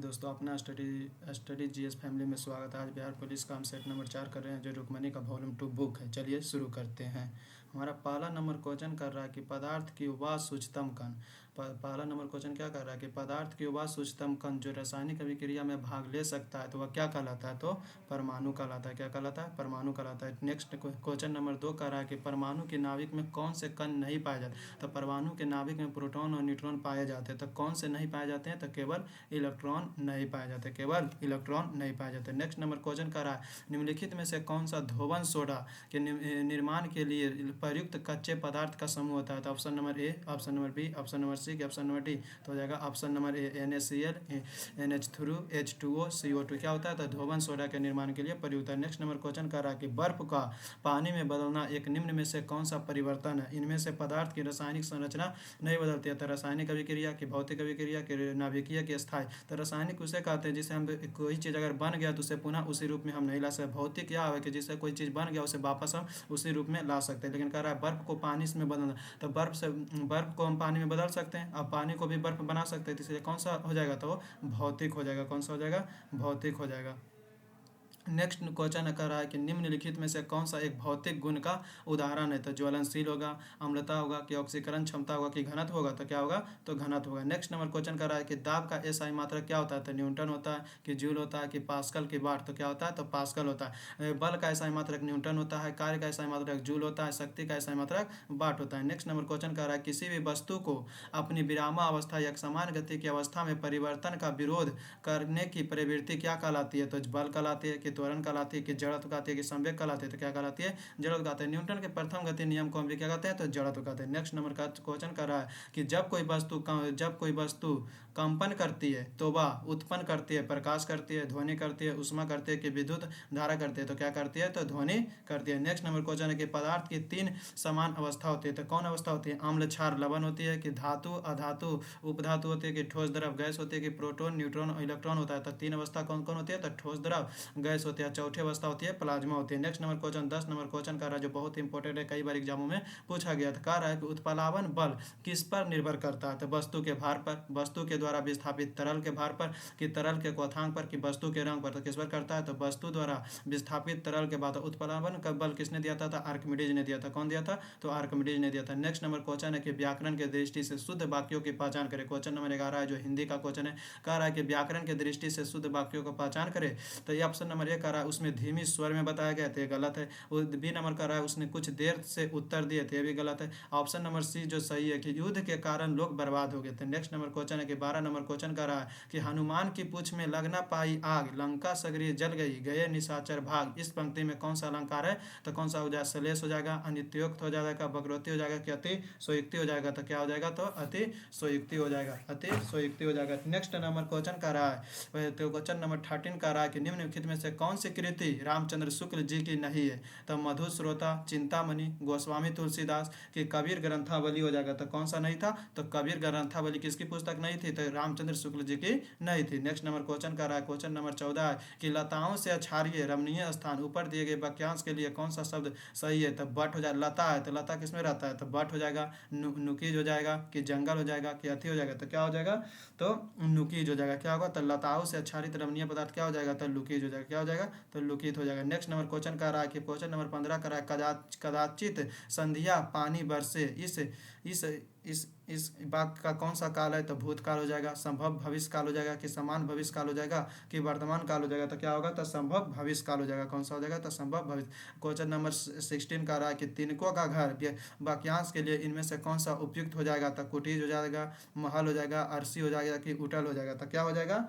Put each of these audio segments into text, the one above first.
दोस्तों, अपना study GS family में स्वागत है। आज बिहार पुलिस का हम सेट नंबर 4 कर रहे हैं, जो रुक्मणी का वॉल्यूम 2 बुक है। चलिए शुरू करते हैं। हमारा पहला नंबर क्वेश्चन कर रहा है कि पदार्थ की उपादान सूक्ष्मतम कण। पहला नंबर क्वेश्चन क्या कर रहा है कि पदार्थ की उपादान सूक्ष्मतम कण जो रासायनिक अभिक्रिया में भाग ले सकता है तो वह क्या कहलाता है? तो परमाणु कहलाता है। क्या कहलाता है? परमाणु कहलाता है। नेक्स्ट क्वेश्चन नंबर 2 कर रहा है कि परमाणु के नाभिक में कौन से कण नहीं पाए जाते? तो परमाणु के नाभिक में प्रोटॉन और न्यूट्रॉन पाए जाते हैं। तो कौन से नहीं पाए जाते हैं? तो केवल इलेक्ट्रॉन नहीं पाए जाते, केवल इलेक्ट्रॉन नहीं पाए जाते। नेक्स्ट नंबर क्वेश्चन कर रहा है निम्नलिखित में से कौन सा धोवन सोडा के निर्माण के लिए प्रयुक्त कच्चे पदार्थ का समूह होता है? तो option number A, option number B, option number C, option number D. तो हो जाएगा ऑप्शन नंबर ए NaCl, NH3, H2O, CO2 क्या होता है? तो धोवन सोडा के निर्माण के लिए प्रयुक्त है। नेक्स्ट नंबर क्वेश्चन कर रहा है कि बर्फ का पानी में बदलना एक निम्न में से कौन सा परिवर्तन है? इनमें से पदार्थ की रासायनिक संरचना नहीं बदलती है। तो रासायनिक अभिक्रिया की, भौतिक अभिक्रिया की, नाभिकीय की, स्थायी। तो रासायनिक उसे कहते हैं जिसे हम कोई चीज़ अगर बन गया तो उसे पुनः उसी रूप में हम नहीं ला सकते। भौतिक क्या है कि जिससे कोई चीज़ बन गया उसे वापस हम उसी रूप में ला सकते हैं। लेकिन कह रहा है बर्फ को पानी में बदलना, तो बर्फ को हम पानी में बदल सकते हैं, अब पानी को भी बर्फ बना सकते हैं। तो इसलिए कौन सा हो जाएगा? तो भौतिक हो जाएगा। कौन सा हो जाएगा? भौतिक हो जाएगा। नेक्स्ट क्वेश्चन कर रहा है कि निम्नलिखित में से कौन सा एक भौतिक गुण का उदाहरण है? तो ज्वलनशील होगा, अम्लता होगा, कि ऑक्सीकरण क्षमता होगा, कि घनत्व होगा? तो क्या होगा? तो घनत्व होगा। नेक्स्ट नंबर क्वेश्चन कर रहा है कि दाब का एसआई मात्रक क्या होता है? तो न्यूटन होता है, कि जूल होता है, कि पास्कल, की वाट? तो क्या होता है? तो पास्कल होता है। बल का एसआई मात्रक न्यूटन होता है, कार्य का एसआई मात्रक जूल होता है, शक्ति का एसआई मात्रक वाट होता है। नेक्स्ट नंबर क्वेश्चन कर रहा है किसी भी वस्तु को अपनी विरामावस्था या समान गति की अवस्था में परिवर्तन का विरोध करने की प्रवृत्ति क्या कहलाती है? तो बल कहलाती है, कि त्वरण कहलाती है, कि जड़त्व कहती है, कि संवेग कहलाती है? तो क्या कहलाती है? जड़त्व कहते हैं। न्यूटन के प्रथम गति नियम को हम भी क्या कहते हैं? तो जड़त्व कहते हैं। नेक्स्ट नंबर का क्वेश्चन कर रहा है कि जब कोई वस्तु कंपन करती है तो वह उत्पन्न करती है, प्रकाश करती है, ध्वनि करती है, ऊष्मा करती है, कि विद्युत धारा करती है? तो क्या करती है? तो ध्वनि करती है। नेक्स्ट नंबर क्वेश्चन है कि पदार्थ की 3 समान अवस्था होती है। तो कौन अवस्था होती है? अम्ल, क्षार, लवण होती है, कि धातु, अधातु, उपधातु होती है, कि ठोस, द्रव, गैस होती है, कि प्रोटॉन, न्यूट्रॉन और इलेक्ट्रॉन होता है? तो 3 अवस्था कौन कौन होती है? तो ठोस, द्रव, गैस होती है। चौथी अवस्था होती है प्लाज्मा होती है। Next number question 10 number question कर रहा है जो बहुत इंपॉर्टेंट है, कई बार एग्जामों में पूछा गया था। कह रहा है कि उत्प्लावन बल किस पर निर्भर करता है? तो वस्तु के भार पर, वस्तु के द्वारा विस्थापित तरल के भार पर, कि तरल के क्वथनांक पर, कि वस्तु के रंग पर? तो किस पर करता है? तो वस्तु द्वारा विस्थापित तरल के बाद। उत्प्लावन का बल किसने दिया था? आर्किमिडीज ने दिया था। कौन दिया था? तो आर्किमिडीज ने दिया था। नेक्स्ट नंबर क्वेश्चन है कि व्याकरण के दृष्टि से शुद्ध वाक्यों की पहचान करें। क्वेश्चन नंबर 11 है जो हिंदी का क्वेश्चन है। कह रहा है कि व्याकरण के दृष्टि से शुद्ध वाक्यों को पहचान करे। तो ये ऑप्शन नंबर 1 कह रहा है उसमें धीमी स्वर में बताया गया था, ये गलत है। वो बी नंबर कर रहा है उसने कुछ देर से उत्तर दिए थे, ये भी गलत है। ऑप्शन नंबर सी जो सही है कि युद्ध के कारण लोग बर्बाद हो गए थे। नेक्स्ट नंबर क्वेश्चन है कि 12 नंबर क्वेश्चन कर रहा है कि हनुमान की पूंछ में लग न पाई आग, लंका सगरी जल गई, गए निशाचर भाग। इस पंक्ति में कौन सा अलंकार है? तो कौन सा हो जाएगा? सलेश हो जाएगा, अनित्योक्त हो जाएगा, वक्रोक्ति हो जाएगा, कि अति सोयुक्ति हो जाएगा? तो क्या हो जाएगा? तो अति सोयुक्ति हो जाएगा, अति सोयुक्ति हो जाएगा। नेक्स्ट नंबर क्वेश्चन कर रहा है तो क्वेश्चन नंबर 13 कर रहा है कि निम्नलिखित में से कौन सी कृति रामचंद्र शुक्ल जी की नहीं है? तो मधुश्रोता, चिंतामणि, गोस्वामी तुलसीदास, की कबीर ग्रंथावली हो जाएगा? तो कौन सा नहीं था? तो कबीर ग्रंथावली किसकी पुस्तक नहीं थी? तो रामचंद्र शुक्ल जी की नहीं थी। नेक्स्ट नंबर क्वेश्चन कर रहा है क्वेश्चन नंबर 14 है कि लताओं से अछाड़िए रमणीय स्थान, ऊपर दिए गए वाक्यांश के लिए कौन सा शब्द सही है? तो बट हो जाएगा। लता है तो लता किसमें रहता है? तो बट हो जाएगा। नुकीज हो जाएगा, कि जंगल हो जाएगा, कि अति हो जाएगा? तो क्या हो जाएगा? तो नुकीज हो जाएगा। क्या होगा? तो लताओं से आच्छादित रमणीय पदार्थ क्या हो जाएगा? तो लुकीज हो जाएगा। क्या हो जाएगा? तो लुकित हो जाएगा। नेक्स्ट नंबर क्वेश्चन कर रहा है कि क्वेश्चन नंबर 15 कर रहा है कदाचित संध्या पानी बरसे इस वाक्य का कौन सा काल है? तो भूतकाल हो जाएगा, संभव भविष्य काल हो जाएगा, कि समान भविष्य काल हो जाएगा, कि वर्तमान काल हो जाएगा? तो क्या होगा? तो संभव भविष्य काल हो जाएगा। कौन सा हो जाएगा? तो संभव भविष्य। क्वेश्चन नंबर 16 का रहा है कि तिनकों का घर वाक्यांश के लिए इनमें से कौन सा उपयुक्त हो जाएगा? तो कुटीज हो जाएगा, महल हो जाएगा, अरसी हो जाएगा, कि उटल हो जाएगा? तो क्या हो जाएगा?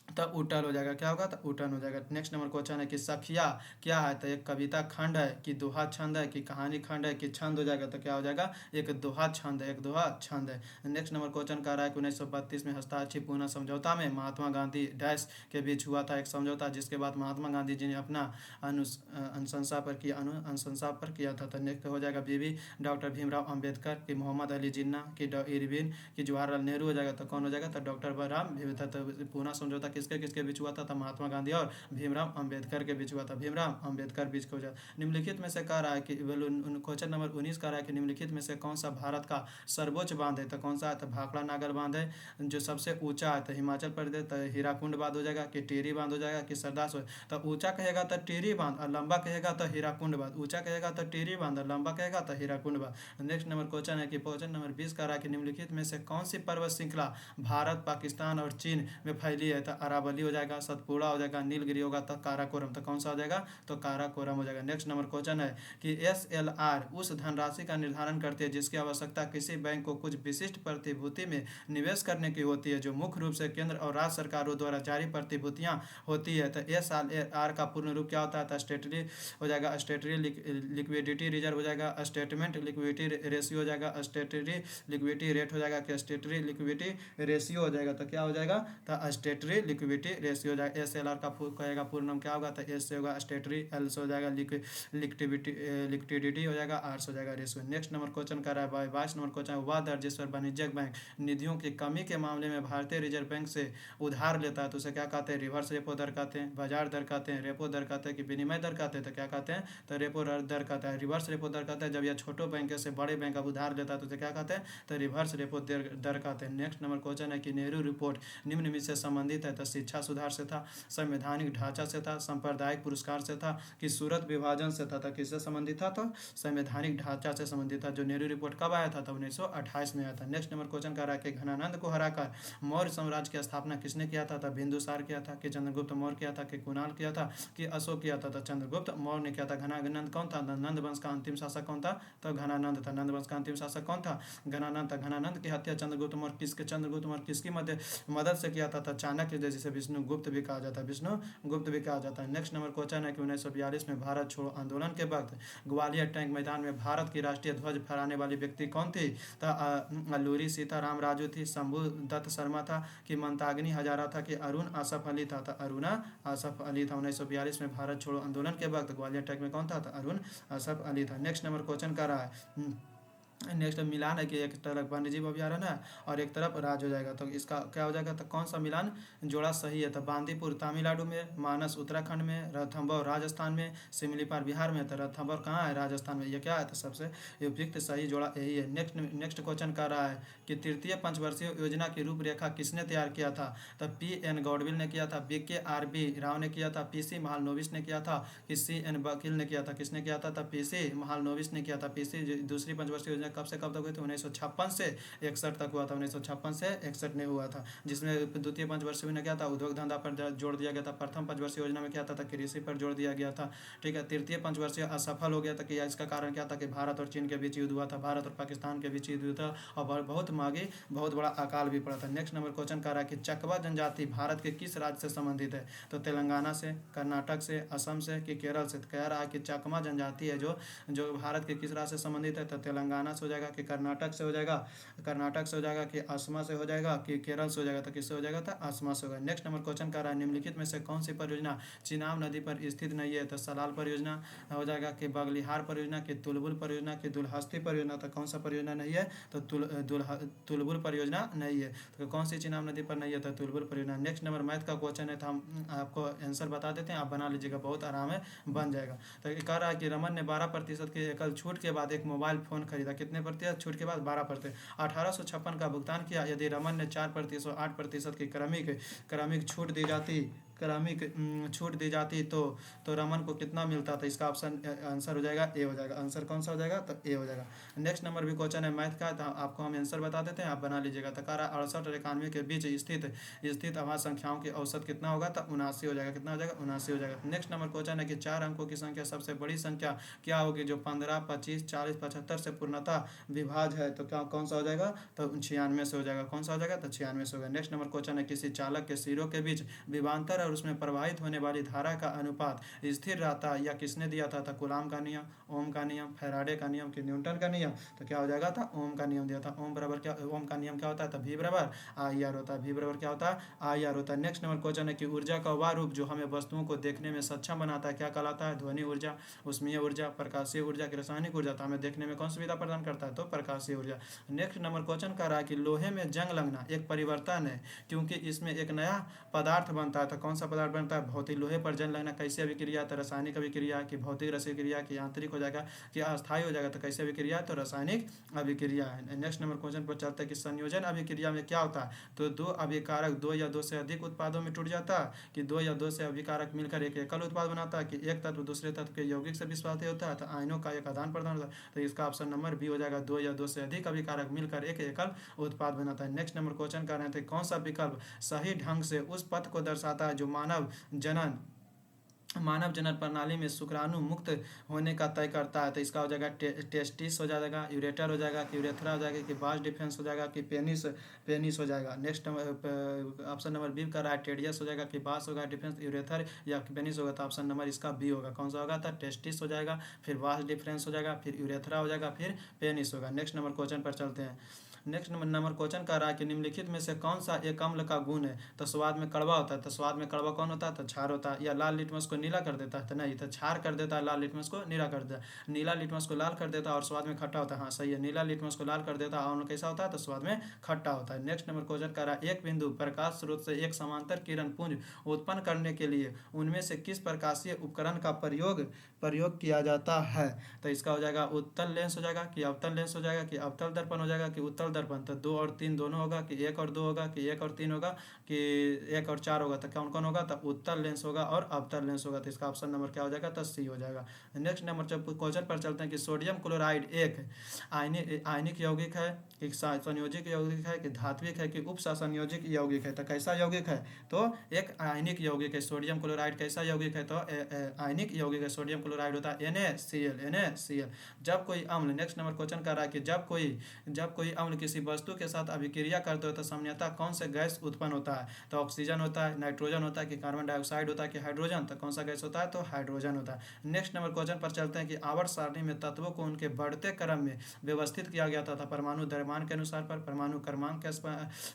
तो उटल हो जाएगा। क्या होगा? तो उटन हो जाएगा। नेक्स्ट नंबर क्वेश्चन है कि सखिया क्या है? तो एक कविता खंड है, कि दोहा छंद है, कि कहानी खंड है, कि छंद हो जाएगा? तो क्या हो जाएगा? एक दोहा छंद है, एक दोहा छंद है। नेक्स्ट नंबर क्वेश्चन कह रहा है कि 1932 में हस्ताक्षर पूना समझौता में महात्मा गांधी डैश के बीच हुआ था एक समझौता, जिसके बाद महात्मा गांधी जी ने अपना अनुशंसा पर किया था। तो नेक्स्ट हो जाएगा बीबी डॉक्टर भीमराव अंबेडकर, कि मोहम्मद अली जिन्ना, कि इरविन, कि जवाहरलाल नेहरू हो जाएगा? तो कौन हो जाएगा? तो डॉक्टर बलराम भीमता। तो पूना समझौता किस किसके किसके बीच हुआ था? तो महात्मा गांधी और भीमराव अंबेडकर के बीच हुआ था। भीमराव अंबेडकर बीच को निम्नलिखित में से कह रहा है कि क्वेश्चन नंबर 19 कह रहा है कि निम्नलिखित में से कौन सा भारत का सर्वोच्च बांध है? तो कौन सा है? तो भाखड़ा नागर बांध है जो सबसे ऊंचा है। तो हिमाचल प्रदेश, तो हीराकुंड बांध हो जाएगा कि टेरी बांध हो जाएगा कि सरदार तो ऊंचा कहेगा तो टेरी बांध और लंबा कहेगा तो हीराकुंड बांध। ऊंचा कहेगा तो टेरी बांध और लंबा कहेगा तो हीराकुंड बांध। नेक्स्ट नंबर क्वेश्चन है कि क्वेश्चन नंबर 20 कह रहा है कि निम्नलिखित में से कौन सी पर्वत श्रृंखला भारत, पाकिस्तान और चीन में फैली है? तो अरावली हो जाएगा, सतपुड़ा हो जाएगा, नीलगिरी होगा, तो काराकोरम। तो कौन सा हो जाएगा? तो काराकोरम हो जाएगा। नेक्स्ट नंबर क्वेश्चन है कि SLR उस धनराशि का निर्धारण करती है जिसकी आवश्यकता किसी बैंक को कुछ विशिष्ट प्रतिभूति में निवेश करने की होती है, जो मुख्य रूप से केंद्र और राज्य सरकारों द्वारा जारी प्रतिभूतियां होती है। तो SLR का पूर्ण रूप क्या होता है? तो स्टेटरी हो जाएगा, स्टेटरी लिक्विडिटी रिजर्व हो जाएगा, स्टेटमेंट लिक्विडिटी रेशियो हो जाएगा, स्टेटरी लिक्विडिटी रेट हो जाएगा कि स्टेटरी लिक्विडिटी रेशियो हो जाएगा। तो क्या हो जाएगा? तो स्टेटरी लिक्विडिटी रेशियो हो जाएगा। SLR का कहेगा पूर्ण नाम क्या होगा? तो S से होगा स्टेटरी, L से हो जाएगा लिक्विडिटी हो जाएगा, R से हो जाएगा रेशियो। नेक्स्ट नंबर क्वेश्चन कर रहा है 22 नंबर क्वेश्चन, वह दर जिस पर वाणिज्यिक बैंक निधियों की कमी के मामले में भारतीय रिजर्व बैंक से उधार लेता है तो उसे क्या कहते हैं? रिवर्स रेपो दर कहते हैं, बाजार दर कहते हैं, रेपो दर कहते हैं कि विनिमय दर कहते हैं? तो क्या कहते हैं? तो रेपो दर कहता है। रिवर्स रेपो दर कहते हैं जब यह छोटे बैंक से बड़े बैंक अब उधार लेता है तो उसे क्या कहते हैं? तो रिवर्स रेपो दर कहते हैं। नेक्स्ट नंबर क्वेश्चन है कि नेहरू रिपोर्ट निम्न में से संबंधित है? तो शिक्षा सुधार से था, संवैधानिक ढांचा से था, सांप्रदायिक पुरस्कार से था कि सूरत विभाजन से था? तो किससे संबंधित था? तो संवैधानिक ढांचा से संबंधित था। जो नेहरू रिपोर्ट कब आया था? तो 1928 में आया था। नेक्स्ट नंबर क्वेश्चन कर रहा है कि घनानंद को हराकर मौर्य साम्राज्य की स्थापना किसने किया था? तो बिंदुसार किया था कि चंद्रगुप्त मौर्य किया था कि कुणाल किया था कि अशोक किया था? तो चंद्रगुप्त मौर्य ने किया था। घनानंद कौन था? नंद वंश का अंतिम शासक कौन था? तो घनानंद था। नंद वंश का अंतिम शासक कौन था? घनानंद था। घनानंद की हत्या चंद्रगुप्त मौर्य किसकी मदद से किया था? तो चाणक्य, जिसे विष्णुगुप्त भी कहा जाता है, विष्णुगुप्त भी कहा जाता है। नेक्स्ट नंबर क्वेश्चन है कि 1942 में भारत छोड़ो आंदोलन के वक्त ग्वालियर टैंक मैदान में भारत की राष्ट्रीय ध्वज फहराने वाली व्यक्ति कौन थी? तो अल्लूरी सीताराम राजू थी, शंभू दत्त शर्मा था कि मंताग्नि हजारा था कि अरुण आसफ अली था? तो अरुणा आसफ अली था। 1942 में भारत छोड़ो आंदोलन के वक्त ग्वालियर टैंक में कौन था? तो अरुण आसफ अली था। नेक्स्ट नंबर क्वेश्चन कर रहा है नेक्स्ट मिलान है कि एक तरफ वन्यजीव अभ्यारण्य है और एक तरफ राज्य हो जाएगा। तो इसका क्या हो जाएगा? तो कौन सा मिलान जोड़ा सही है? तो बांदीपुर तमिलनाडु में, मानस उत्तराखंड में, रणथंभौर राजस्थान में, सिमलीपाल बिहार में। तो रणथंभौर कहाँ है? राजस्थान में। ये क्या है? तो सबसे उपयुक्त सही जोड़ा यही है। नेक्स्ट क्वेश्चन कर रहा है कि तृतीय पंचवर्षीय योजना की रूपरेखा किसने तैयार किया था? तो PN गौडविल ने किया था, BKRB राव ने किया था, PC महालनोबिस ने किया था कि CN वकील ने किया था? किसने किया था? तो PC महालनोबिस ने किया था। PC दूसरी पंचवर्षीय योजना कब से कब तक हुई थी? 1956 से 61 तक हुआ था। 1956 से 61 में हुआ था, जिसमें द्वितीय पंचवर्षीय योजना क्या था? उद्योग धंधा पर जोड़ दिया गया था। प्रथम पंचवर्षीय योजना में क्या था? कृषि पर जोड़ दिया गया था। ठीक है। तृतीय पंचवर्षीय असफल हो गया था कि इसका कारण क्या था? कि भारत और चीन के बीच युद्ध हुआ था, भारत और पाकिस्तान के बीच युद्ध हुआ था और बहुत मांगी, बहुत बड़ा अकाल भी पड़ा था। नेक्स्ट नंबर क्वेश्चन कर रहा है कि चकवा जनजाति भारत के किस राज्य से संबंधित है? तो तेलंगाना से, कर्नाटक से, असम से कि केरल से? कह रहा है कि चकमा जनजाति है जो भारत के किस राज्य से संबंधित है? तो तेलंगाना से हो जाएगा कि कर्नाटक से हो जाएगा, कि असमा से हो जाएगा कि केरल से हो जाएगा? तो किससे हो जाएगा? तो असमा से होगा। नेक्स्ट नंबर क्वेश्चन कर रहा है निम्नलिखित में से कौन सी परियोजना चिनाब नदी पर स्थित नहीं है? तो सलाल परियोजना हो जाएगा कि बगलिहार परियोजना की तुलबुल परियोजना की दुलहस्ती परियोजना? तो कौन सा परियोजना नहीं है? तो तुलबुल परियोजना नहीं है। तो कौन सी चिनाब नदी पर नहीं है? तो तुलबुल परियोजना। नेक्स्ट नंबर मैथ का क्वेश्चन है, तो हम आपको आंसर बता देते हैं, आप बना लीजिएगा, बहुत आराम है, बन जाएगा। तो कह रहा है कि रमन ने 12% की एकल छूट के बाद एक मोबाइल फोन खरीदा। कितने प्रतिशत छूट के बाद? 12%। 1856 का भुगतान किया। यदि रमन ने 4% 8% की क्रमिक छूट दी जाती तो रमन को कितना मिलता? तो इसका ऑप्शन आंसर हो जाएगा ए हो जाएगा। आंसर कौन सा हो जाएगा? तो ए हो जाएगा। नेक्स्ट नंबर भी क्वेश्चन है मैथ का, तो आपको हम आंसर बता देते हैं, आप बना लीजिएगा। तो कह रहा है 68 और 91 के बीच स्थित अभाज्य संख्याओं की औसत कितना होगा? तो 79 हो जाएगा। कितना हो जाएगा? 79 हो जाएगा। नेक्स्ट नंबर क्वेश्चन है कि 4 अंकों की संख्या सबसे बड़ी संख्या क्या होगी जो 15, 25, 40, 75 से पूर्णतः विभाज्य है? तो क्या कौन सा हो जाएगा? तो 96 से हो जाएगा। कौन सा हो जाएगा? तो 96 से होगा। नेक्स्ट नंबर क्वेश्चन है किसी चालक के सिरों के बीच विभवांतर है और उसमें प्रवाहित होने वाली धारा का अनुपात स्थिर रहता है, या किसने दिया था? कूलाम का नियम, ओम का नियम, फैराडे का नियम कि न्यूटन का नियम? तो क्या हो जाएगा था? ओम का नियम दिया था। ओम बराबर क्या, ओम का नियम क्या होता है? तो V बराबर आई आर होता है। V बराबर क्या होता है? आई आर होता है। नेक्स्ट नंबर क्वेश्चन है कि ऊर्जा का वह रूप जो हमें वस्तुओं को देखने में सक्षम बनाता है क्या कहलाता है? ध्वनि ऊर्जा, उष्मीय ऊर्जा, प्रकाशीय ऊर्जा की रासायनिक ऊर्जा? तो हमें देखने में कौन सुविधा प्रदान करता है? तो प्रकाशीय ऊर्जा। नेक्स्ट नंबर क्वेश्चन कह रहा है कि लोहे में जंग लगना एक परिवर्तन है क्योंकि इसमें एक नया पदार्थ बनता है। तो कौन सा पदार्थ बनता है? भौतिक। लोहे पर जंग लगना कैसे अभिक्रिया? तो रासायनिक अभिक्रिया कि भौतिक अभिक्रिया कि यांत्रिक हो जाएगा कि अस्थायी हो जाएगा? तो कैसे अभिक्रिया? तो रासायनिक अभिक्रिया है। नेक्स्ट नंबर क्वेश्चन पर चलते हैं कि संयोजन अभिक्रिया में क्या होता है? तो दो अभिकारक दो या दो से अधिक उत्पादों में टूट जाता है कि दो या दो से अभिकारक मिलकर एक एकल उत्पाद बनाता है कि एक तत्व दूसरे तत्व के यौगिक से विस्फादित होता है? तो आयनों का एक आदान प्रदान होता है। तो इसका ऑप्शन नंबर बी हो जाएगा, दो या दो से अधिक अभिकारक मिलकर एक एकल उत्पाद बनाता है। नेक्स्ट नंबर क्वेश्चन कर रहे थे कौन सा विकल्प सही ढंग से उस पथ को दर्शाता है जो मानव जनन प्रणाली में शुक्राणु मुक्त होने का तय करता है? तो इसका हो जाएगा टेस्टिस हो जाएगा, यूरेटर हो जाएगा कि यूरेथ्रा हो जाएगा कि वास डिफेंस हो जाएगा कि पेनिस पेनिस हो जाएगा? नेक्स्ट ऑप्शन नंबर बी का राइट टेडियस हो जाएगा कि वास होगा डिफेंस, यूरेथर या पेनिस होगा? तो ऑप्शन नंबर इसका बी होगा। कौन सा होगा? था टेस्टिस हो जाएगा, फिर वास डिफरेंस हो जाएगा, फिर यूरेथ्रा हो जाएगा, फिर पेनिस होगा। नेक्स्ट नंबर क्वेश्चन पर चलते हैं। नेक्स्ट नंबर क्वेश्चन कर रहा है कि निम्नलिखित में से कौन सा एक अम्ल का गुण है? तो स्वाद में कड़वा होता है। तो स्वाद में कड़वा कौन होता है? तो क्षार होता है। या लाल लिटमस को नीला कर देता है? तो नहीं, तो क्षार कर देता है, लाल लिटमस को नीला कर देता है। नीला लिटमस को लाल कर देता है और स्वाद में खट्टा होता है। हाँ सही है, नीला लिटमस को लाल कर देता है और कैसा होता है? तो स्वाद में खट्टा होता है। नेक्स्ट नंबर क्वेश्चन कर रहा है एक बिंदु प्रकाश स्रोत से एक समांतर किरण पुंज उत्पन्न करने के लिए उनमें से किस प्रकाशीय उपकरण का प्रयोग किया जाता है? तो इसका हो जाएगा उत्तल लेंस हो जाएगा कि अवतल लेंस हो जाएगा कि अवतल दर्पण हो जाएगा कि उत्तल दर्पण? तो 2 और 3 दोनों होगा कि 1 और 2 होगा कि 1 और 3 होगा कि 1 और 4 होगा? तो कौन कौन होगा? तो उत्तल लेंस होगा और अवतल लेंस होगा। तो इसका ऑप्शन नंबर क्या हो जाएगा? तो सी हो जाएगा। नेक्स्ट नंबर जब क्वेश्चन पर चलते हैं कि सोडियम क्लोराइड एक आयनिक यौगिक है कि संयोजिक यौगिक है कि धात्विक है कि उप संयोजिक यौगिक है? तो कैसा यौगिक है? तो एक आयनिक यौगिक है सोडियम क्लोराइड। कैसा यौगिक है? तो आयनिक यौगिक है। सोडियम क्लोराइड होता है NaCl। जब कोई अम्ल, नेक्स्ट नंबर क्वेश्चन कर रहा है कि जब कोई अम्ल किसी वस्तु के साथ अभिक्रिया करते हो तो सामान्यतः कौन से गैस उत्पन्न होता है? तो ऑक्सीजन होता है, नाइट्रोजन होता है कि कार्बन डाइऑक्साइड होता है कि हाइड्रोजन? तो कौन सा गैस होता है? तो हाइड्रोजन होता है। नेक्स्ट नंबर क्वेश्चन पर चलते हैं कि आवर्त सारणी में तत्वों को उनके बढ़ते क्रम में व्यवस्थित किया गया था परमाणु द्रव्यमान के अनुसार, पर परमाणु क्रमांक के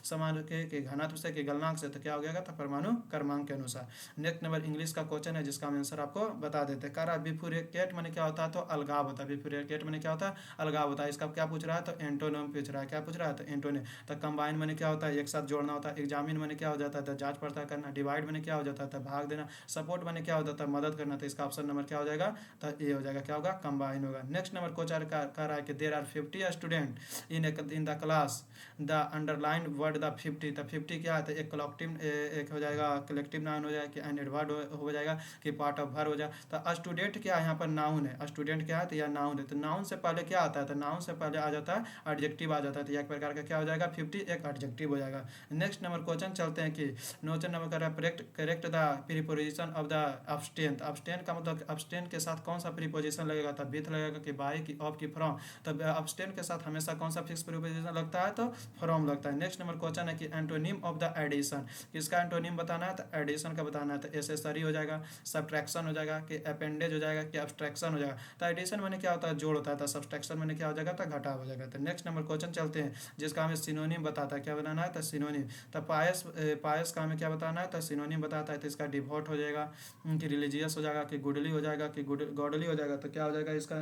समान के घनत्व से कि गलनांक से? तो क्या हो गया था? परमाणु क्रमांक के अनुसार। नेक्स्ट नंबर इंग्लिश का क्वेश्चन है जिसका आंसर आपको बता देते हैं। कह बिफुरेकेट मैंने क्या होता है? तो अलगाव होता है। बिफुरेकेट मैंने क्या होता है? अलगाव होता है। इसका क्या पूछ रहा है? तो एंटोनिम पूछ रहा है। क्या पूछ रहा है? तो एंटोनिम। तो कंबाइन मैंने क्या होता है? एक साथ जोड़ना होता है। एग्जामिन मैंने क्या हो जाता है? तो जांच पड़ताल करना। डिवाइड मैंने क्या हो जाता है? तो भाग देना। सपोर्ट मैंने क्या हो जाता है? मदद करना। तो इसका ऑप्शन नंबर क्या हो जाएगा? तो ए हो जाएगा। क्या होगा? कंबाइन होगा। नेक्स्ट नंबर क्वेश्चन कह रहा है कि there are 50 student in the class, the underline word the 50। तो 50 क्या है? तो एक कलेक्टिव एक हो जाएगा, कलेक्टिव नाउन हो जाएगा कि एन एडवर्ड हो जाएगा कि पार्ट ऑफ वर्ब हो जाएगा। तो स्टूडेंट क्या है? यहाँ पर नाउन है। स्टूडेंट क्या है? तो यह नाउन है। तो नाउन से पहले क्या आता है? तो नाउन से पहले आ जाता है एडजेक्टिव आ जाता है। तो एक प्रकार का क्या हो जाएगा? 50 एक एडजेक्टिव हो जाएगा। नेक्स्ट नंबर क्वेश्चन चलते हैं कि नोचन नंबर कर रहा है correct the preposition of the abstain. Abstain का मतलब अब्सटेन के साथ कौन सा प्रीपोजिशन लगेगा? तो विथ लगेगा कि बाय की ऑफ की फ्रॉम? तो अब्सटेन के साथ हमेशा कौन सा फिक्स प्रीपोजिशन लगता है? तो फ्रॉम लगता है। नेक्स्ट नंबर क्वेश्चन है कि एंटोनिम ऑफ द एडिशन। किसका एंटोनिम बताना है? तो एडिशन का बताना है। तो एसेसरी हो जाएगा, सब्ट्रैक्शन हो जाएगा कि अपेंडेज हो जाएगा कि अब्स्ट्रैक्शन हो जाएगा? तो एडिशन मैंने क्या होता है? जोड़ होता है। तो सब्ट्रैक्शन मैंने क्या हो जाएगा? तो घटाव हो जाएगा। तो नेक्स्ट नंबर क्वेश्चन चलते हैं जिसका हमें सिनोनिम बताता है। क्या बनाना है? तो सिनोनिम। तो पायस का हमें क्या बताना है? तो सिनोनिम बताता है। तो इसका डिवोट हो जाएगा कि रिलीजियस हो जाएगा कि गुडली हो जाएगा कि गॉडली हो जाएगा? तो क्या हो जाएगा इसका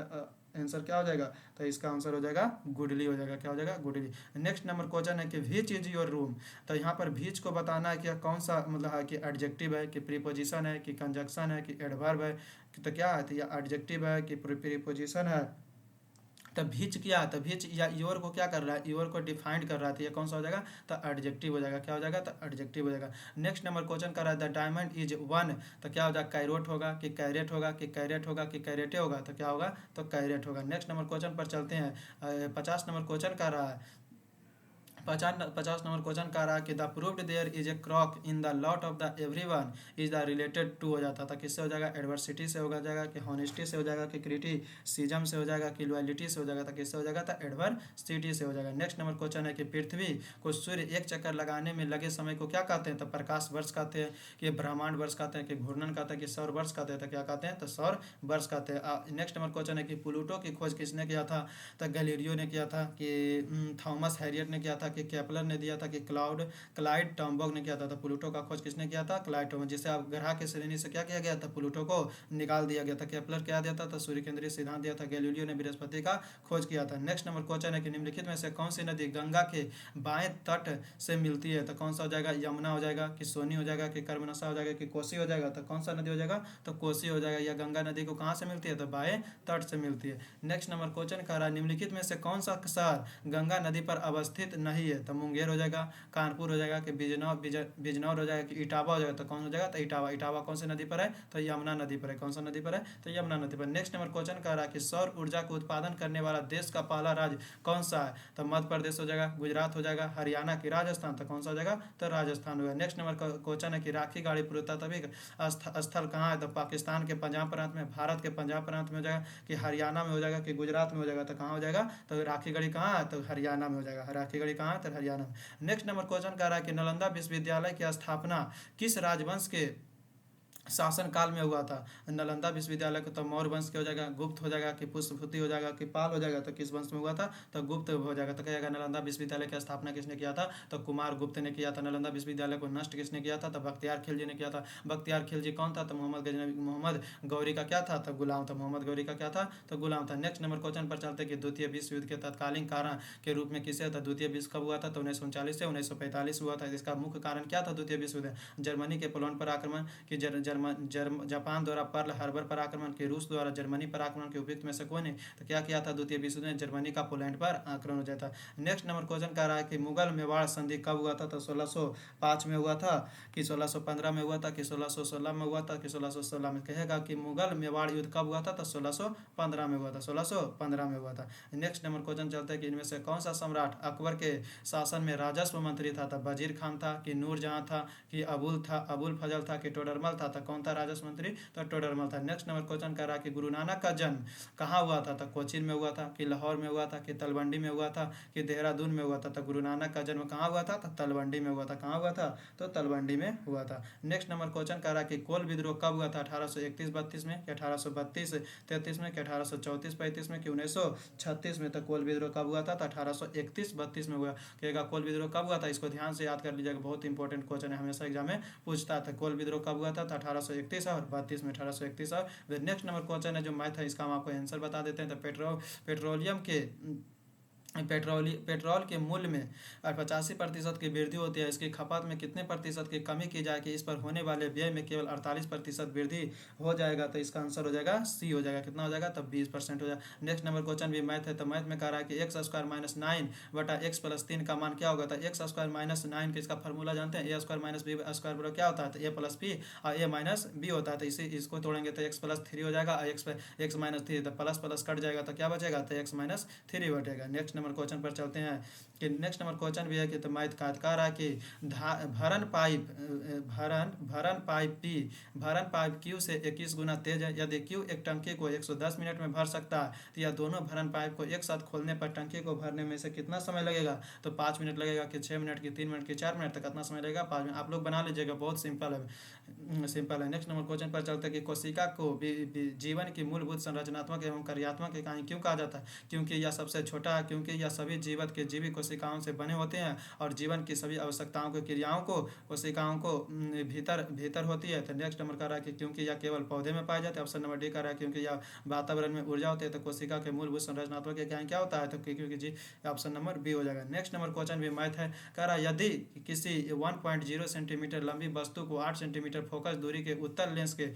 आंसर? क्या हो जाएगा? तो इसका आंसर हो जाएगा गुडली हो जाएगा। क्या हो जाएगा? गुडली। नेक्स्ट नंबर क्वेश्चन है कि विच इज योर रूम। तो यहाँ पर विच को बताना है कि कौन सा मतलब है कि एडजेक्टिव है कि प्रीपोजिशन है कि कंजक्शन है कि एडवर्ब है? तो क्या है? तो यह एडजेक्टिव है कि प्रीपोजिशन है? तो भीच क्या है? तो भीच या योर को क्या कर रहा है? योर को डिफाइंड कर रहा है। तो ये कौन सा हो जाएगा? तो एडजेक्टिव हो जाएगा। क्या हो जाएगा? तो एडजेक्टिव हो जाएगा। नेक्स्ट नंबर क्वेश्चन कर रहा है द डायमंड इज वन। तो क्या हो जाएगा? कैरोट होगा कि कैरेट होगा कि कैरेट होगा कि कैरेटे होगा? तो क्या होगा? तो कैरेट होगा। नेक्स्ट नंबर क्वेश्चन पर चलते हैं। 50 नंबर क्वेश्चन कर रहा है 50 नंबर क्वेश्चन कह रहा है कि the proved there is a crock in the lot of the everyone is the related to हो जाता था, किससे हो जाएगा, एडवर्सिटी से हो जाएगा, कि हॉनेस्टी से हो जाएगा, कि क्रिटिसिज्म से हो जाएगा, कि लॉयल्टी से हो जाएगा, तो किससे हो जाएगा, तो एडवर्सिटी से हो जाएगा। नेक्स्ट नंबर क्वेश्चन है कि पृथ्वी को सूर्य एक चक्कर लगाने में लगे समय को क्या कहते हैं, तो प्रकाश वर्ष कहते हैं, कि ब्रह्मांड वर्ष कहते हैं, कि घूर्णन कहते हैं, कि सौर वर्ष कहते हैं, तो क्या कहते हैं, तो सौर वर्ष कहते हैं। नेक्स्ट नंबर क्वेश्चन है कि प्लूटो की खोज किसने किया था, तो गैलीलियो ने किया था, कि थॉमस हैरियट ने किया था, कि केपलर ने दिया था, कि क्लाइड टॉम्बर्ग ने किया था। तो प्लूटो का खोज किसने किया था, क्लाइड टॉम्बर्ग, जिसे अब ग्रह की श्रेणी से क्या किया गया था, प्लूटो को निकाल दिया गया था। केपलर क्या दिया था, तो सूर्य केंद्रीय सिद्धांत दिया था। गैलीलियो ने बृहस्पति का खोज किया था। नेक्स्ट नंबर क्वेश्चन है कि निम्नलिखित में से कौन सी नदी गंगा के बाएं तट से मिलती है, तो कौन सा हो जाएगा, यमुना हो जाएगा, कि सोनी हो जाएगा, कि कर्मनसा हो जाएगा, कि कोसी हो जाएगा, तो कौन सा नदी हो जाएगा, तो कोसी हो जाएगा। यह गंगा नदी को कहाँ से मिलती है, तो बाएं तट से मिलती है। नेक्स्ट नंबर क्वेश्चन कह रहा है निम्नलिखित में से कौन सा शहर गंगा नदी पर अवस्थित नहीं है, तो मुंगेर हो जाएगा, कानपुर हो जाएगा, कि बिजनौर हो जाएगा, कि इटावा हो जाएगा, तो कौन हो जाएगा, तो इटावा कौन सी नदी पर है, तो यमुना नदी पर है। कौन सा नदी पर है, तो यमुना नदी पर। नेक्स्ट नंबर क्वेश्चन कह रहा है कि सौर ऊर्जा को उत्पादन करने वाला देश का पहला राज्य कौन सा है, तो मध्य प्रदेश हो जाएगा, गुजरात हो जाएगा, हरियाणा, की राजस्थान, तो कौन सा हो जाएगा, तो राजस्थान होगा। नेक्स्ट नंबर क्वेश्चन है कि राखी गाड़ी पुरातात्विक स्थल कहाँ है, तो पाकिस्तान के पंजाब प्रांत में, भारत के पंजाब प्रांत में हो जाएगा, कि हरियाणा में हो जाएगा, कि गुजरात में हो जाएगा, तो कहाँ हो जाएगा, तो राखी गढ़ी कहाँ है, तो हरियाणा में हो जाएगा। राखी गढ़ी कहाँ है, तो हरियाणा में। नेक्स्ट नंबर क्वेश्चन कह रहा है कि नालंदा विश्वविद्यालय की स्थापना किस राजवंश के शासन काल में हुआ था। नालंदा विश्वविद्यालय को तो मौर्य वंश के हो जाएगा, गुप्त हो जाएगा, कि पुष्यभूति हो जाएगा, कि पाल हो जाएगा, तो किस वंश में हुआ था, तो गुप्त हो जाएगा। तो कहेगा नालंदा विश्वविद्यालय की स्थापना किसने किया था, तो कुमार गुप्त ने किया था। नालंदा विश्वविद्यालय को नष्ट किसने किया था, तो बख्तियार खिलजी ने किया था। बख्तियार खिलजी कौन था, तो मोहम्मद गौरी का क्या था, तो गुलाम था। मोहम्मद गौरी का क्या था, तो गुलाम था। नेक्स्ट नंबर क्वेश्चन पर चलते कि द्वितीय विश्व युद्ध के तत्कालीन कारण के रूप में किसे था, द्वितीय विश्व कब हुआ था, तो 1939 से 1945 हुआ था। इसका मुख्य कारण क्या था द्वितीय विश्व युद्ध, जर्मनी के पोलैंड पर आक्रमण, कि जापान द्वारा पर्ल हार्बर पर आक्रमण, के रूस द्वारा जर्मनी पर आक्रमण, के उपयुक्त में से कोई नहीं, तो क्या किया था द्वितीय विश्व युद्ध में, जर्मनी का पोलैंड पर आक्रमण हो जाता। नेक्स्ट नंबर क्वेश्चन कह रहा है कि मुगल मेवाड़ संधि कब हुआ था, तो 1605 में हुआ था, कि 1615 में हुआ था, कि 1616 में हुआ था, कि 1616 में। कहेगा कि मुगल मेवाड़ युद्ध कब हुआ था, तो 1615 में हुआ था, 1615 में हुआ था। नेक्स्ट नंबर क्वेश्चन चलता है कि इनमें से कौन सा सम्राट अकबर के शासन में राजस्व मंत्री था, तो वजीर खान था, कि नूरजहां था, कि अबुल फजल था, कि टोडरमल था, तो कौन था राजस्व मंत्री, तो टोडरमल था। नेक्स्ट नंबर क्वेश्चन कह रहा कि गुरु नानक का जन्म कहाँ हुआ था, तो कोचीन में हुआ था, कि लाहौर में हुआ था, कि तलवंडी में हुआ था, कि देहरादून में हुआ था। तो गुरु नानक का जन्म कहाँ हुआ था, तो तलवंडी में हुआ था। कहाँ हुआ था, तो तलवंडी में हुआ था। नेक्स्ट नंबर क्वेश्चन कह रहा कि कोल विद्रोह कब हुआ था, 1831-32 में, कि 1832-33 में, कि 1834-35 में, कि 1936 में। तो कोल विद्रोह कब हुआ था, तो 1831-32 में हुआ। कहेगा कोल विद्रोह कब हुआ था, इसको ध्यान से याद कर लीजिएगा, बहुत इंपॉर्टेंट क्वेश्चन है, हमेशा एग्जाम में पूछता था। कोल विद्रोह कब हुआ था, तो 1831 और 32 में, 1831 और। नेक्स्ट नंबर क्वेश्चन है जो मैथ है, इसका हम आपको आंसर बता देते हैं। तो पेट्रोलियम के पेट्रोल के मूल्य में 85% की वृद्धि होती है, इसकी खपत में कितने प्रतिशत की कमी की जाए कि इस पर होने वाले व्यय में केवल 48% वृद्धि हो जाएगा। तो इसका आंसर हो जाएगा सी हो जाएगा। कितना हो जाएगा, तब 20% हो जाएगा। नेक्स्ट नंबर क्वेश्चन भी मैथ है, तो मैथ में कह रहा है कि एक्स स्क्वायर माइनस 9 बटा एक्स प्लस 3 का मान क्या होगा। तो एक्स स्क्वायर माइनस 9 का इसका फॉर्मूला जानते हैं, ए स्क्वायर माइनस बी स्क्वायर बराबर क्या होता है, तो ए प्लस बी और ए माइनस बी होता है। तो इसको तोड़ेंगे तो एक्स प्लस 3 हो जाएगा और एक्स माइनस 3, तो प्लस प्लस कट जाएगा तो क्या बचेगा, तो एक्स माइनस 3 बचेगा। नेक्स्ट नंबर क्वेश्चन पर चलते हैं कि नेक्स्ट नंबर क्वेश्चन भी है कि तो मैथ का कह रहा है कि भरन पाइप क्यू से 21 गुना तेज है। यदि क्यू एक टंकी को 110 मिनट में भर सकता है तो यह दोनों भरन पाइप को एक साथ खोलने पर टंकी को भरने में से कितना समय लगेगा। तो 5 मिनट लगेगा, कि 6 मिनट, की 3 मिनट, की 4 मिनट, तक कितना समय लगेगा, 5 मिनट। आप लोग बना लीजिएगा, बहुत सिंपल है। नेक्स्ट नंबर क्वेश्चन पर चलते हैं कि कोशिका को जीवन की मूलभूत संरचनात्मक एवं कार्यात्मक इकाई क्यों कहा जाता है। क्योंकि यह सबसे छोटा है, क्योंकि यह सभी जीवित के जीवी कोशिकाओं से बने होते हैं और जीवन की सभी आवश्यकताओं की क्रियाओं को कोशिकाओं को भीतर होती है। तो नेक्स्ट नंबर कह रहा है कि क्योंकि यह केवल पौधे में पाए जाते हैं। ऑप्शन नंबर डी कह रहा है क्योंकि यह वातावरण में ऊर्जा होती है। तो कोशिका के मूलभूत संरचनात्मक इकाई क्या होता है, तो क्योंकि जी ऑप्शन नंबर बी हो जाएगा। नेक्स्ट नंबर क्वेश्चन भी मैथ है, कह रहा है यदि किसी 1.0 सेंटीमीटर लंबी वस्तु को 8 सेंटीमीटर फोकस दूरी के उत्तर लेंस के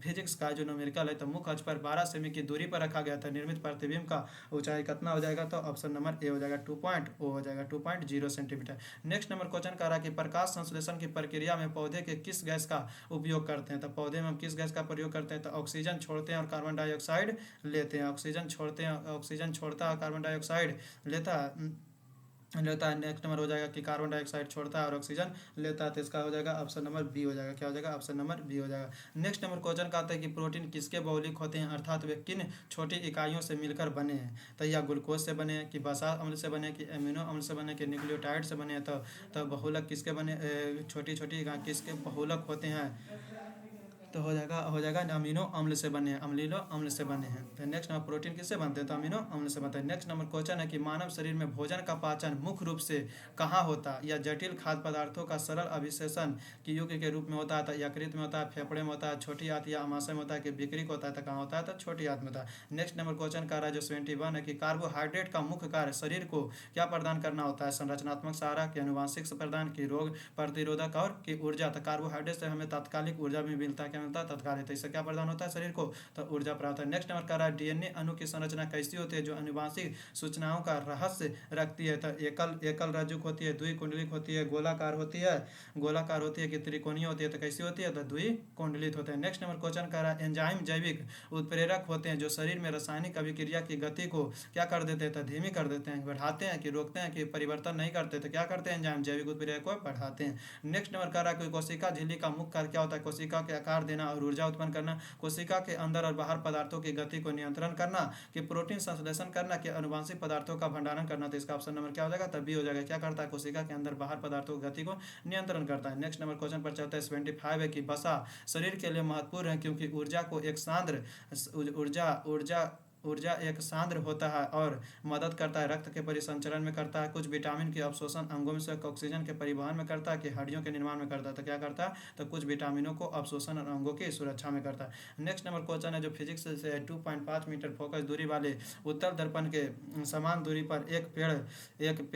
फिजिक्स का जो न्यूमेरिकल है, तो मुख्य अक्ष पर 12 सेमी की दूरी पर रखा गया था, निर्मित प्रतिबिंब का ऊंचाई कितना हो जाएगा, तो ऑप्शन नंबर ए हो जाएगा 2.0 सेंटीमीटर। नेक्स्ट नंबर क्वेश्चन कह रहा है कि प्रकाश संश्लेषण की प्रक्रिया में पौधे के किस गैस का उपयोग करते हैं। तो पौधे में हम किस गैस का प्रयोग करते हैं, तो ऑक्सीजन छोड़ते हैं और कार्बन डाइऑक्साइड लेते हैं। ऑक्सीजन छोड़ता है, कार्बन डाइऑक्साइड लेता है। लेता है। नेक्स्ट नंबर हो जाएगा कि कार्बन डाइऑक्साइड छोड़ता है और ऑक्सीजन लेता है, तो इसका हो जाएगा ऑप्शन नंबर बी हो जाएगा। क्या हो जाएगा? ऑप्शन नंबर बी हो जाएगा। नेक्स्ट नंबर क्वेश्चन का आता है कि प्रोटीन किसके बहुलक होते हैं, अर्थात वे किन छोटी इकाइयों से मिलकर बने हैं। तो या ग्लूकोज से बने हैं, कि वसा अम्ल से बने, कि एमिनो अम्ल से बने, कि न्यूक्लियोटाइड से बने हैं। तो बहुलक किसके बने, छोटी छोटी इकाई किसके बहुलक होते हैं, तो हो जाएगा अमीनो अम्ल से बने हैं, अम्लीनो अम्ल से बने हैं। तो नेक्स्ट नंबर प्रोटीन किससे बनते हैं, तो अमीनो अम्ल से बनते हैं। नेक्स्ट नंबर क्वेश्चन है कि मानव शरीर में भोजन का पाचन मुख्य रूप से कहाँ होता है, या जटिल खाद्य पदार्थों का सरल अभिशेषण की युग के रूप में होता है, तो यकृत में होता है, फेफड़े में होता है, छोटी आंत या आमाशय में होता है, कि बिक्रिक होता है, तो कहाँ होता है, तो छोटी आंत में होता है। नेक्स्ट नंबर क्वेश्चन का रहा है जो 71 है कि कार्बोहाइड्रेट का मुख्य कार्य शरीर को क्या प्रदान करना होता है, संरचनात्मक सहारा, कि अनुवांशिक प्रदान, की रोग प्रतिरोधक, और की ऊर्जा। तो कार्बोहाइड्रेट से हमें तात्कालिक ऊर्जा भी मिलता है, क्या मिलता है, तत्कालिक। इससे क्या प्रदान होता है शरीर को, तो ऊर्जा प्राप्त है। नेक्स्ट नंबर का रहा है डीएनए अणु की संरचना कैसी होती है, जो अनुवांशिक सूचनाओं का रहस्य रखती है। तो एकल एकल रज्जुक होती है, द्विकुंडलिक होती है, गोलाकार होती है, कि त्रिकोणीय होती है। तो कैसी होती है, तो द्विकुंडलित होते हैं। नेक्स्ट नंबर क्वेश्चन का रहा है एंजाइम जैविक उत्प्रेरक होते हैं जो शरीर में रासायनिक अभिक्रिया की गति को क्या कर देते हैं, तो धीमी कर देते हैं, बढ़ाते हैं, कि रोकते हैं, कि परिवर्तन नहीं करते। तो क्या करते हैं, एंजाइम जैविक उत्प्रेरक को बढ़ाते हैं। नेक्स्ट नंबर का रहा है कोशिका झिल्ली का मुख्य कार्य क्या होता है, कोशिका के आकार देना और ऊर्जा उत्पन्न करना, कोशिका के अंदर और बाहर पदार्थों की गति को नियंत्रण करना, कि प्रोटीन संश्लेषण करना, कि अनुवांशिक पदार्थों का भंडारण करना। तो इसका ऑप्शन नंबर क्या हो जाएगा, तब भी हो जाएगा। क्या करता है, कोशिका के अंदर बाहर पदार्थों की गति को नियंत्रण करता है। नेक्स्ट नंबर क्वेश्चन पर चलता है 75 है कि वसा शरीर के लिए महत्वपूर्ण है क्योंकि ऊर्जा एक सांद्र होता है और मदद करता है, रक्त के परिसंचरण में करता है, कुछ विटामिन के अवशोषण अंगों में से ऑक्सीजन के परिवहन में करता है, कि हड्डियों के निर्माण में करता है। तो क्या करता है, तो कुछ विटामिनों को अवशोषण और अंगों की सुरक्षा में करता है। नेक्स्ट नंबर क्वेश्चन है जो फिजिक्स से 2.5 मीटर फोकस दूरी वाले उत्तल दर्पण के समान दूरी पर एक पेड़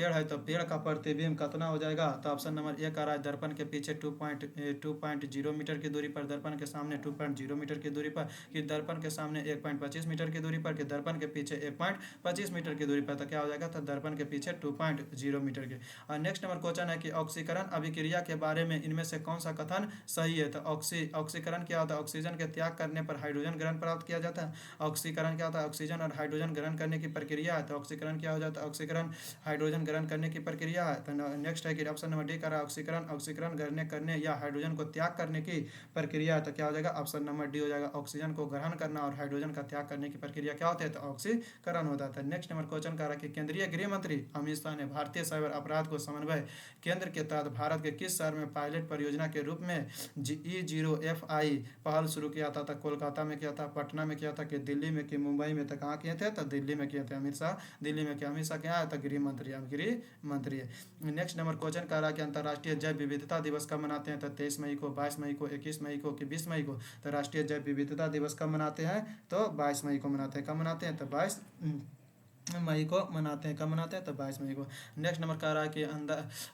है, तो पेड़ का प्रतिबिंब कितना हो जाएगा, तो ऑप्शन नंबर एक आ रहा है दर्पण के पीछे 2.0 मीटर की दूरी पर, दर्पण के सामने 2.0 मीटर की दूरी पर, कि दर्पण के सामने 1.25 मीटर की दूरी पर, कि दर्पण के पीछे 1.25 मीटर की दूरी पर। तो क्या हो जाएगा, तो दर्पण के पीछे 2.0 मीटर की। और नेक्स्ट नंबर क्वेश्चन है कि ऑक्सीकरण अभिक्रिया के बारे में इनमें से कौन सा कथन सही है, तो ऑक्सीकरण क्या होता है, ऑक्सीजन के त्याग करने पर हाइड्रोजन ग्रहण प्राप्त किया जाता है। ऑक्सीकरण क्या होता है, ऑक्सीजन और हाइड्रोजन ग्रहण करने की प्रक्रिया है। तो ऑक्सीकरण क्या हो जाता है, ऑक्सीकरण हाइड्रोजन ग्रहण करने की प्रक्रिया है। तो नेक्स्ट है कि ऑप्शन नंबर डी का रहा ऑक्सीकरण करने या हाइड्रोजन को त्याग करने की प्रक्रिया है। तो क्या हो जाएगा, ऑप्शन नंबर डी हो जाएगा, ऑक्सीजन को ग्रहण करना और हाइड्रोजन का त्याग करने की प्रक्रिया क्या होती है, तो ऑक्सीकरण होता था। नेक्स्ट नंबर क्वेश्चन का रहा कि केंद्रीय गृह मंत्री अमित शाह ने भारतीय साइबर अपराध को समन्वय केंद्र के तहत भारत के किस शहर में पायलट परियोजना के रूप में E0FI पहल शुरू किया था, कोलकाता में किया था, पटना में किया था, कि दिल्ली में, कि मुंबई में। तो कहाँ किए थे, तो दिल्ली में किए थे। अमित शाह दिल्ली में किया। अमित शाह क्या है, तो गृह मंत्री है। नेक्स्ट नंबर क्वेश्चन का रहा कि अंतर्राष्ट्रीय जैव विविधता दिवस कब मनाते हैं, तो 23 मई को, 22 मई को, 21 मई को, कि 20 मई को। तो राष्ट्रीय जैव विविधता दिवस कब मनाते हैं, तो 22 मई को मनाते हैं। कब मनाते हैं, तो 22 मई को मनाते हैं। कब मनाते हैं, तो 22 मई को। नेक्स्ट नंबर कह रहा है कि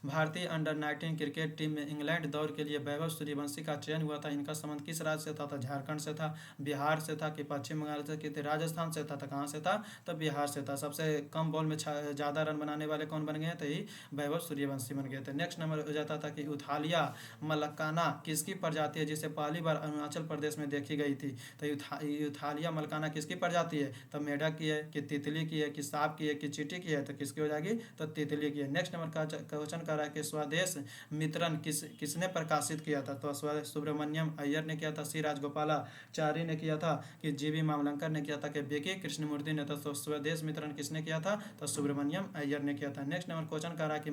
भारतीय अंडर 19 क्रिकेट टीम में इंग्लैंड दौर के लिए वैभव सूर्यवंशी का चयन हुआ था। इनका संबंध किस राज्य से था, तो झारखंड से था, बिहार से था, कि पश्चिम बंगाल से, कि राजस्थान से था। तो कहाँ से था, तो बिहार से था। सबसे कम बॉल में ज़्यादा रन बनाने वाले कौन बन गए, तो यही वैभव सूर्यवंशी बन गए थे। नेक्स्ट नंबर हो जाता था कि उथालिया मलकाना किसकी प्रजाति है जिसे पहली बार अरुणाचल प्रदेश में देखी गई थी। तो यूथालिया मलकाना किसकी प्रजाति है, तो मेढक की है, कि तितली की है, कि सांप की है, कि चींटी की है। तो किसकी हो जाएगी, तो तितली की है। नेक्स्ट नंबर का क्वेश्चन कर रहा है कि स्वदेश मित्रन किसने प्रकाशित किया था, तो सुब्रमण्यम अय्यर ने किया था, सी राजगोपालाचारी ने किया था, कि जीवी मावलंकर ने किया था, कि बीके कृष्णमूर्ति ने। तो स्वदेश मित्रन किसने किया था, तो सुब्रमण्यम अय्यर ने किया था। नेक्स्ट नंबर क्वेश्चन कर रहा है कि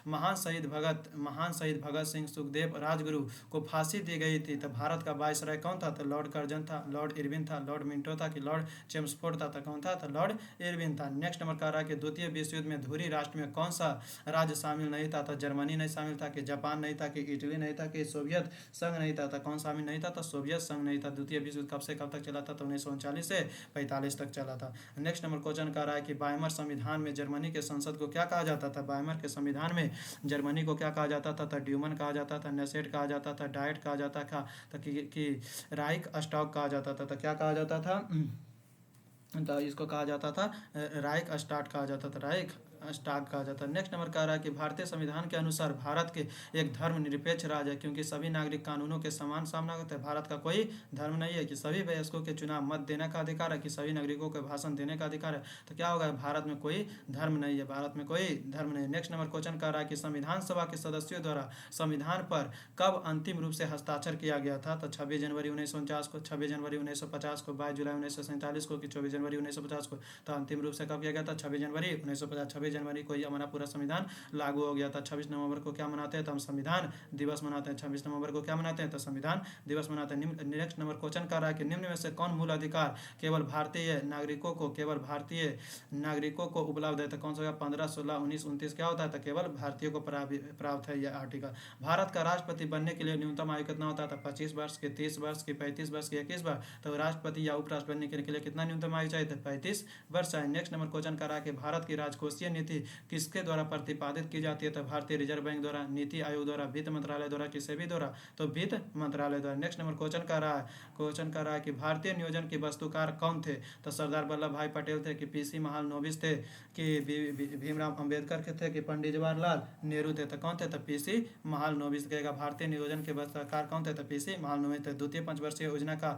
महान शहीद भगत सिंह सुखदेव राजगुरु को फांसी दी गई थी। तो भारत का वायसराय कौन था, तो लॉर्ड कर्जन था, लॉर्ड इरविन था, लॉर्ड मिंटो था, कि लॉर्ड चेम्सफोर्ड था। तो कौन था, तो लॉर्ड इरविन था। नेक्स्ट नंबर कह रहा है कि द्वितीय विश्व युद्ध में धुरी राष्ट्र में कौन सा राज्य शामिल नहीं था, तो जर्मनी नहीं शामिल था, कि जापान नहीं था, कि इटली नहीं था, कि सोवियत संघ नहीं था। तो कौन शामिल नहीं था, तो सोवियत संघ नहीं था। द्वितीय विश्व युद्ध कब से कब तक चला था, तो 1939 से 45 तक चला था। नेक्स्ट नंबर क्वेश्चन कह रहा है कि वाइमर संविधान में जर्मनी के संसद को क्या कहा जाता था, वाइमर के संविधान में जर्मनी को क्या कहा जाता था, तो ड्यूमन कहा जाता था, नेसेट कहा जाता था, डाइट कहा जाता था, तो कि राइक स्टॉक कहा जाता था। तो क्या कहा जाता था, तो इसको कहा जाता था राइक स्टार्ट कहा जाता था, राइक स्टॉक कहा जाता है। नेक्स्ट नंबर कह रहा है कि भारतीय संविधान के अनुसार भारत के एक धर्मनिरपेक्ष राज्य है, क्योंकि सभी नागरिक कानूनों के समान सामना करते हैं। भारत का कोई धर्म नहीं है, कि सभी वयस्कों के चुनाव मत देने का अधिकार है, कि सभी नागरिकों को भाषण देने का अधिकार है। तो क्या होगा, भारत में कोई धर्म नहीं है, भारत में कोई धर्म नहीं है। नेक्स्ट नंबर क्वेश्चन कह रहा है कि संविधान सभा के सदस्यों द्वारा संविधान पर कब अंतिम रूप से हस्ताक्षर किया गया था। तो 26 जनवरी 1949 को, 26 जनवरी 1950 को, 22 जुलाई 1947 को, कि 24 जनवरी 1950 को। तो अंतिम रूप से कब किया गया था, 26 जनवरी 1950। 26 जनवरी को ही हमारा पूरा संविधान लागू हो गया था। 26 नवंबर को क्या मनाते हैं, तो हम संविधान दिवस मनाते हैं। 26 नवंबर को क्या मनाते हैं, तो संविधान दिवस मनाते हैं। नेक्स्ट नंबर क्वेश्चन कर रहा है कि निम्न में से कौन मूल अधिकार केवल भारतीय नागरिकों को, केवल भारतीय नागरिकों को उपलब्ध है। तो कौन सा 15, 16, 19, 29 क्या होता है, तो केवल भारतीयों को प्राप्त है यह आर्टिकल। भारत का राष्ट्रपति बनने के लिए न्यूनतम आयु कितना होता था, 25 वर्ष के, 30 वर्ष की, 35 वर्ष की, 21 वर्ष। तो राष्ट्रपति या उपराष्ट्रपति बनने के लिए कितना न्यूनतम आयु चाहिए, 35 वर्ष चाहिए। नेक्स्ट नंबर क्वेश्चन करा कि भारत की राजकोषीय नीति किसके द्वारा प्रतिपादित की जाती है। तो भारतीय रिजर्व बैंक द्वारा, नीति आयोग द्वारा, वित्त मंत्रालय द्वारा, किसी भी द्वारा, तो वित्त मंत्रालय द्वारा। नेक्स्ट नंबर क्वेश्चन कर रहा है कि भारतीय नियोजन के वस्तुकार कौन थे। तो सरदार वल्लभ भाई पटेल थे, कि पीसी महालनोबिस थे, कि भीमराव अंबेडकर के थे, कि पंडित जवाहरलाल नेहरू थे। तो कौन थे, तो पीसी महालनोबिस कहेगा। भारतीय नियोजन के वस्तुकार कौन थे, तो पीसी महालनोबिस थे। द्वितीय पंचवर्षीय योजना का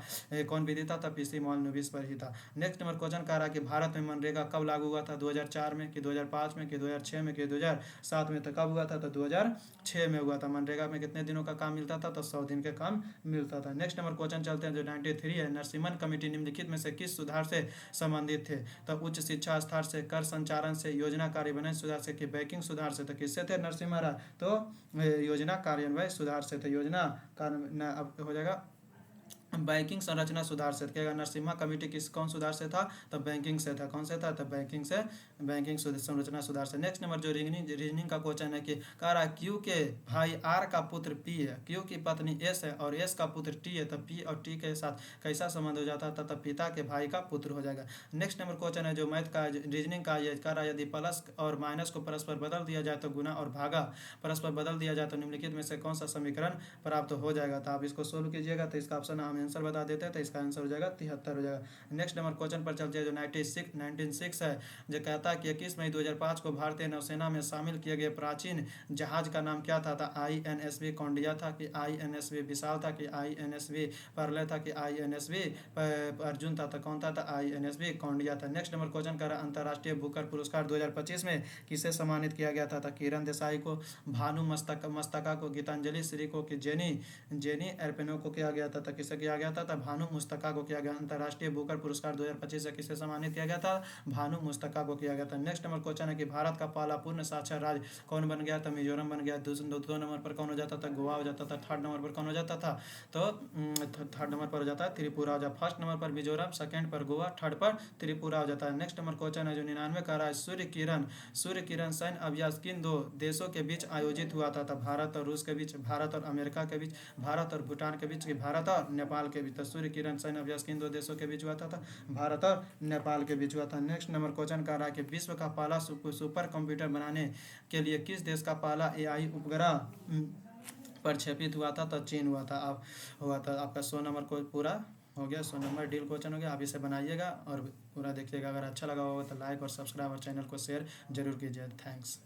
कौन विधेयक था, पीसी महालनोबिस पर ही था। नेक्स्ट नंबर क्वेश्चन कह रहा है कि भारत में मनरेगा कब लागू हुआ था। 2004 में, कि 2005 में, कि 2006 में, कि 2007 में। तो कब हुआ था, तो 2006 में हुआ था। मनरेगा में कितने दिनों का काम मिलता था, तो 100 दिन का काम मिलता था। नेक्स्ट नंबर क्वेश्चन चलते हैं जो 93 है। नरसिम्हन कमेटी निम्नलिखित में से किस सुधार से संबंधित थे। तो उच्च शिक्षा स्तर से, कर संचालन से, योजना कार्यान्वयन सुधार से, कि बैंकिंग सुधार से। तो किससे थे नरसिम्हा राव, तो योजना कार्यान्वयन सुधार से थे। योजना कार्य अब हो जाएगा बैंकिंग संरचना सुधार से। कहेगा नरसिम्हा कमेटी किस कौन सुधार से था, तो बैंकिंग से था। कौन से था, तो बैंकिंग से, बैंकिंग संरचना सुधार से। नेक्स्ट नंबर जो रीजनिंग का क्वेश्चन है कि कह रहा है क्यू के भाई आर का पुत्र पी है, क्यू की पत्नी एस है और एस का पुत्र टी है। तो पी और टी के साथ कैसा संबंध हो जाता था, तो पिता के भाई का पुत्र हो जाएगा। नेक्स्ट नंबर क्वेश्चन है जो मैथ का, रीजनिंग का, ये कह रहा है यदि प्लस और माइनस को परस्पर बदल दिया जाए तो गुना और भागा परस्पर बदल दिया जाए तो निम्नलिखित में से कौन सा समीकरण प्राप्त हो जाएगा। तो आप इसको सोल्व कीजिएगा। तो इसका ऑप्शन हम आंसर बता देते हैं, तो इसका आंसर हो जाएगा 73 हो जाएगा। नेक्स्ट नंबर क्वेश्चन पर चलते हैं जो 1906 है, जो कहता है कि 21 मई 2005 को भारतीय नौसेना में शामिल किए गए प्राचीन जहाज का नाम क्या था। INSV कौंडिया था, कि INSV विशाल था, कि INSV परले था, कि INSV अर्जुन था। तो कौन था, INSV कौंडिया था। नेक्स्ट नंबर क्वेश्चन कर अंतर्राष्ट्रीय बुकर पुरस्कार 2025 में किसे सम्मानित किया गया था। किरण देसाई को, भानु मस्तका को, गीतांजलि श्री को, कि जेनी एर्पेनो को किया गया था। तो किसे किया गया था, भानु मुस्तका को किया गया। अंतर्राष्ट्रीय बुकर पुरस्कार 2025 से किसे सम्मानित किया गया था, भानु मुस्तका को किया गया था। नेक्स्ट नंबर क्वेश्चन है कि भारत का पहला पूर्ण साक्षर राज्य कौन बन गया था। मिजोरम बन गया। 2 नंबर पर कौन हो जाता था, गोवा हो जाता था। 3rd नंबर पर कौन हो जाता था, तो 3rd नंबर पर हो जाता है त्रिपुरा हो जाता है। 1st नंबर पर मिजोरम, 2nd पर गोवा, 3rd पर त्रिपुरा हो जाता है। नेक्स्ट नंबर क्वेश्चन है जो 99 का रहा है, सूर्य किरण सैन्य अभ्यास किन 2 देशों के बीच आयोजित हुआ था। भारत और रूस के बीच, भारत और अमेरिका के बीच, भारत और भूटान के बीच, भारत और नेपाल के बीच। तो सूर्य किरण सैन्य अभ्यास किन 2 देशों के बीच हुआ था, भारत और नेपाल के बीच हुआ था। नेक्स्ट नंबर क्वेश्चन कर रहा है कि विश्व का पहला सुपर कंप्यूटर बनाने के लिए किस देश का पहला AI उपग्रह प्रक्षेपित हुआ था, तो चीन हुआ था। आपका 100 नंबर को पूरा हो गया। 100 नंबर डील क्वेश्चन हो गया। आप इसे बनाइएगा और पूरा देखिएगा। अगर अच्छा लगा होगा तो लाइक और सब्सक्राइब और चैनल को शेयर जरूर कीजिए। थैंक्स।